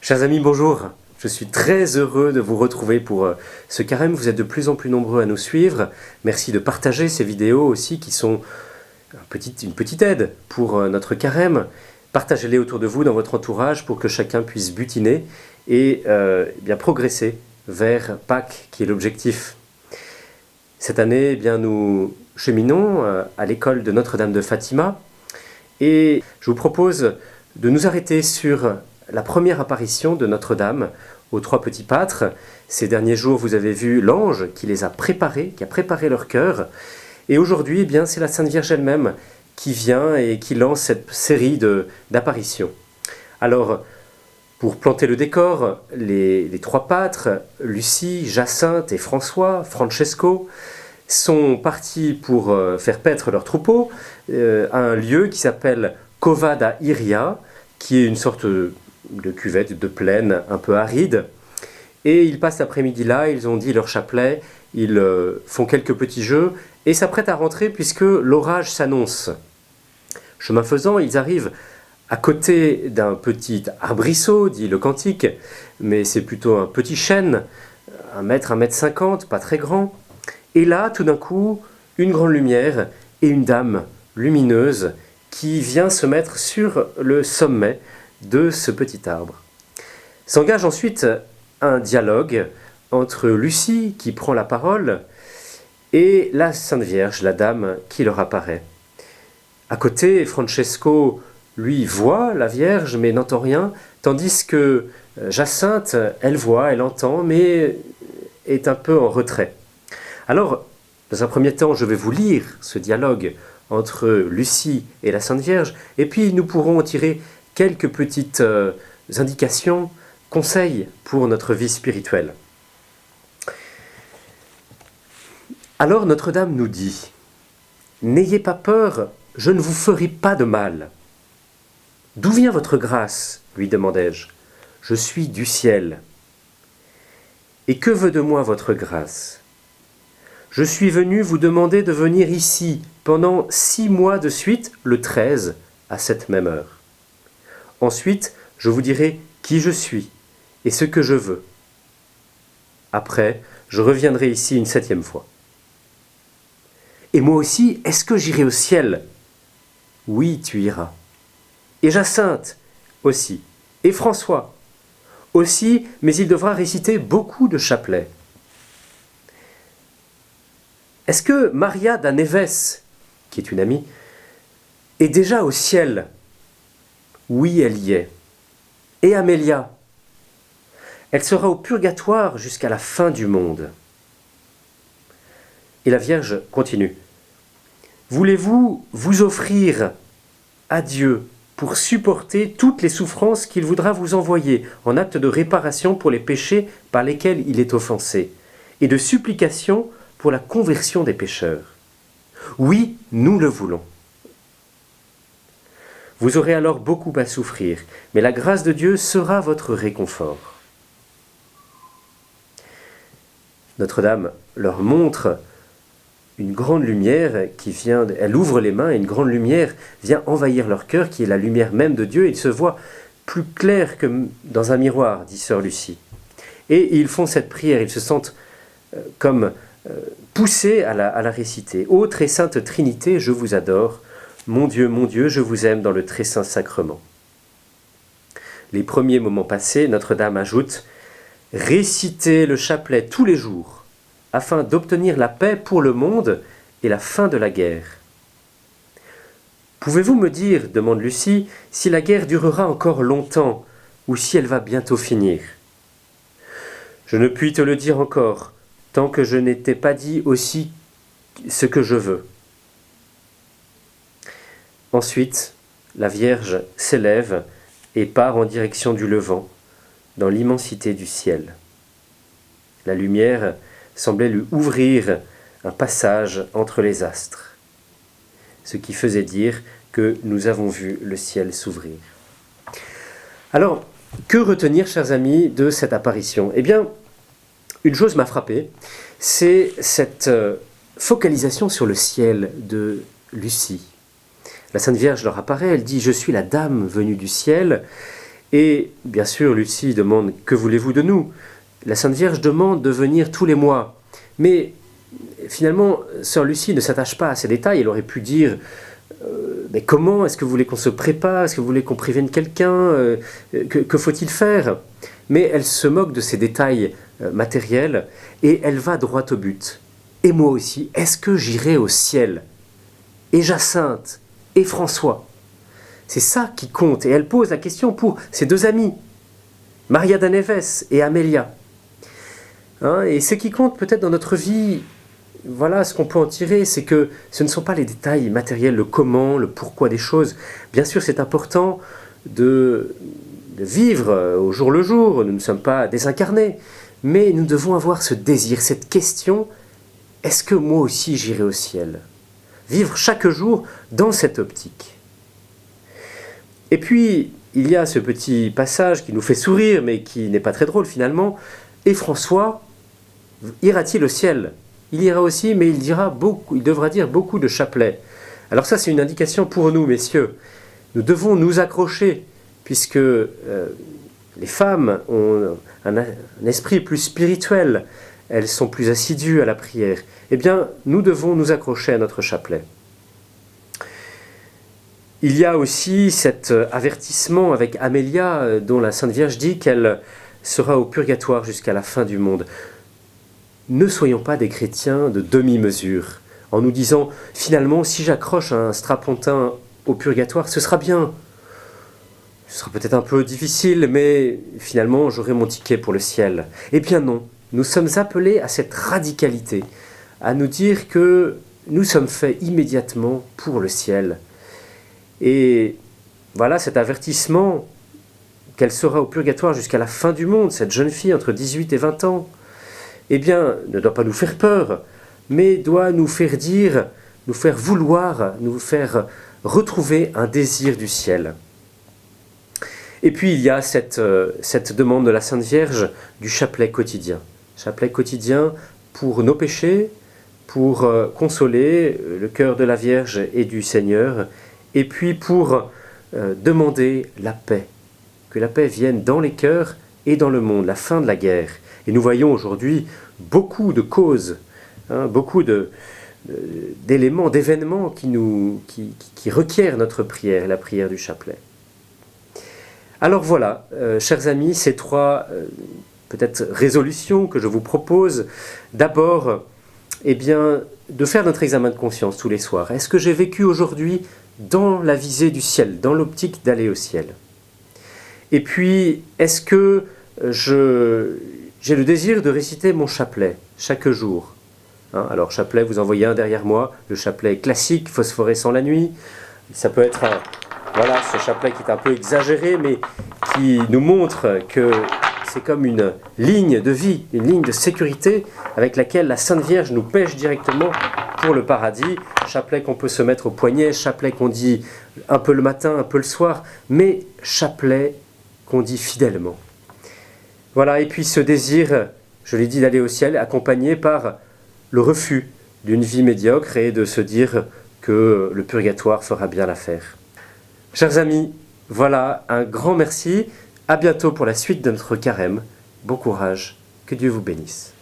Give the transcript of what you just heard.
Chers amis, bonjour. Je suis très heureux de vous retrouver pour ce carême. Vous êtes de plus en plus nombreux à nous suivre. Merci de partager ces vidéos aussi qui sont une petite aide pour notre carême. Partagez-les autour de vous dans votre entourage pour que chacun puisse butiner et bien progresser vers Pâques qui est l'objectif. Cette année, nous cheminons à l'école de Notre-Dame de Fatima et je vous propose de nous arrêter sur la première apparition de Notre-Dame aux trois petits pâtres. Ces derniers jours, vous avez vu l'ange qui les a préparés, qui a préparé leur cœur. Et aujourd'hui, c'est la Sainte Vierge elle-même qui vient et qui lance cette série d'apparitions. Alors, pour planter le décor, les trois pâtres, Lucie, Jacinthe et François, Francesco, sont partis pour faire paître leur troupeau à un lieu qui s'appelle Cova da Iria, qui est une sorte de cuvette, de plaine un peu aride. Et ils passent l'après-midi là, ils ont dit leur chapelet, ils font quelques petits jeux et s'apprêtent à rentrer puisque l'orage s'annonce. Chemin faisant, ils arrivent à côté d'un petit arbrisseau, dit le cantique, mais c'est plutôt un petit chêne, 1 mètre 50, pas très grand. Et là, tout d'un coup, une grande lumière et une dame lumineuse qui vient se mettre sur le sommet de ce petit arbre. S'engage ensuite un dialogue entre Lucie, qui prend la parole, et la Sainte Vierge, la Dame, qui leur apparaît. À côté, Francesco, lui, voit la Vierge, mais n'entend rien, tandis que Jacinthe, elle voit, elle entend, mais est un peu en retrait. Alors, dans un premier temps, je vais vous lire ce dialogue entre Lucie et la Sainte Vierge, et puis nous pourrons en tirer quelques petites indications, conseils pour notre vie spirituelle. Alors Notre-Dame nous dit « N'ayez pas peur, je ne vous ferai pas de mal. »« D'où vient votre grâce ?» lui demandai-je. « Je suis du ciel. »« Et que veut de moi votre grâce ? Je suis venu vous demander de venir ici pendant 6 mois de suite, le 13, à cette même heure. Ensuite, je vous dirai qui je suis et ce que je veux. Après, je reviendrai ici une 7e fois. Et moi aussi, est-ce que j'irai au ciel ? Oui, tu iras. Et Jacinthe aussi. Et François aussi, mais il devra réciter beaucoup de chapelets. Est-ce que Maria da Neves, qui est une amie, est déjà au ciel ? Oui, elle y est. Et Amélia ? Elle sera au purgatoire jusqu'à la fin du monde. Et la Vierge continue. Voulez-vous vous offrir à Dieu pour supporter toutes les souffrances qu'il voudra vous envoyer en acte de réparation pour les péchés par lesquels il est offensé et de supplication pour la conversion des pécheurs ? Oui, nous le voulons. Vous aurez alors beaucoup à souffrir, mais la grâce de Dieu sera votre réconfort. Notre-Dame leur montre une grande lumière qui vient, elle ouvre les mains et une grande lumière vient envahir leur cœur, qui est la lumière même de Dieu. Ils se voient plus clairs que dans un miroir, dit sœur Lucie. Et ils font cette prière, ils se sentent comme poussés à la réciter. Ô très sainte Trinité, je vous adore. Mon Dieu, je vous aime dans le très saint sacrement. Les premiers moments passés, Notre-Dame ajoute « Récitez le chapelet tous les jours, afin d'obtenir la paix pour le monde et la fin de la guerre. » Pouvez-vous me dire, demande Lucie, si la guerre durera encore longtemps ou si elle va bientôt finir ? Je ne puis te le dire encore, tant que je n'étais pas dit aussi ce que je veux. Ensuite, la Vierge s'élève et part en direction du Levant, dans l'immensité du ciel. La lumière semblait lui ouvrir un passage entre les astres, ce qui faisait dire que nous avons vu le ciel s'ouvrir. Alors, que retenir, chers amis, de cette apparition ? Eh bien, une chose m'a frappé, c'est cette focalisation sur le ciel de Lucie. La Sainte Vierge leur apparaît, elle dit « Je suis la Dame venue du ciel ». Et bien sûr, Lucie demande « Que voulez-vous de nous ?» La Sainte Vierge demande de venir tous les mois. Mais finalement, Sœur Lucie ne s'attache pas à ces détails. Elle aurait pu dire mais comment est-ce que vous voulez qu'on se prépare? Est-ce que vous voulez qu'on prévienne quelqu'un? Que faut-il faire? Mais elle se moque de ces détails matériels et elle va droit au but. Et moi aussi, est-ce que j'irai au ciel? Et Jacinthe et François. C'est ça qui compte. Et elle pose la question pour ses deux amis, Maria da Neves et Amélia. Et ce qui compte peut-être dans notre vie, voilà ce qu'on peut en tirer, c'est que ce ne sont pas les détails matériels, le comment, le pourquoi des choses. Bien sûr, c'est important de vivre au jour le jour, nous ne sommes pas désincarnés, mais nous devons avoir ce désir, cette question, est-ce que moi aussi j'irai au ciel? Vivre chaque jour dans cette optique. Et puis, il y a ce petit passage qui nous fait sourire, mais qui n'est pas très drôle finalement. Et François, ira-t-il au ciel? Il ira aussi, mais il devra dire beaucoup de chapelets. Alors ça, c'est une indication pour nous, messieurs. Nous devons nous accrocher, puisque les femmes ont un esprit plus spirituel, elles sont plus assidues à la prière. Eh bien, nous devons nous accrocher à notre chapelet. Il y a aussi cet avertissement avec Amélia, dont la Sainte Vierge dit qu'elle sera au purgatoire jusqu'à la fin du monde. Ne soyons pas des chrétiens de demi-mesure, en nous disant, finalement, si j'accroche un strapontin au purgatoire, ce sera bien. Ce sera peut-être un peu difficile, mais finalement, j'aurai mon ticket pour le ciel. Eh bien non, nous sommes appelés à cette radicalité, à nous dire que nous sommes faits immédiatement pour le ciel. Et voilà cet avertissement qu'elle sera au purgatoire jusqu'à la fin du monde, cette jeune fille entre 18 et 20 ans, eh bien, ne doit pas nous faire peur, mais doit nous faire dire, nous faire vouloir, nous faire retrouver un désir du ciel. Et puis, il y a cette demande de la Sainte Vierge du chapelet quotidien. Chapelet quotidien pour nos péchés, pour consoler le cœur de la Vierge et du Seigneur, et puis pour demander la paix, que la paix vienne dans les cœurs et dans le monde, la fin de la guerre. Et nous voyons aujourd'hui beaucoup de causes, beaucoup d'éléments, d'événements qui requièrent notre prière, la prière du chapelet. Alors voilà, chers amis, ces trois peut-être résolutions que je vous propose. D'abord, eh bien, de faire notre examen de conscience tous les soirs. Est-ce que j'ai vécu aujourd'hui dans la visée du ciel, dans l'optique d'aller au ciel? Et puis, est-ce que j'ai le désir de réciter mon chapelet chaque jour? Alors, chapelet, vous en voyez un derrière moi, le chapelet classique, phosphorescent la nuit. Ça peut être voilà, ce chapelet qui est un peu exagéré, mais qui nous montre que c'est comme une ligne de vie, une ligne de sécurité avec laquelle la Sainte Vierge nous pêche directement pour le paradis. Chapelet qu'on peut se mettre au poignet, chapelet qu'on dit un peu le matin, un peu le soir, mais chapelet qu'on dit fidèlement. Voilà, et puis ce désir, je l'ai dit, d'aller au ciel, accompagné par le refus d'une vie médiocre et de se dire que le purgatoire fera bien l'affaire. Chers amis, voilà, un grand merci. À bientôt pour la suite de notre carême. Bon courage, que Dieu vous bénisse.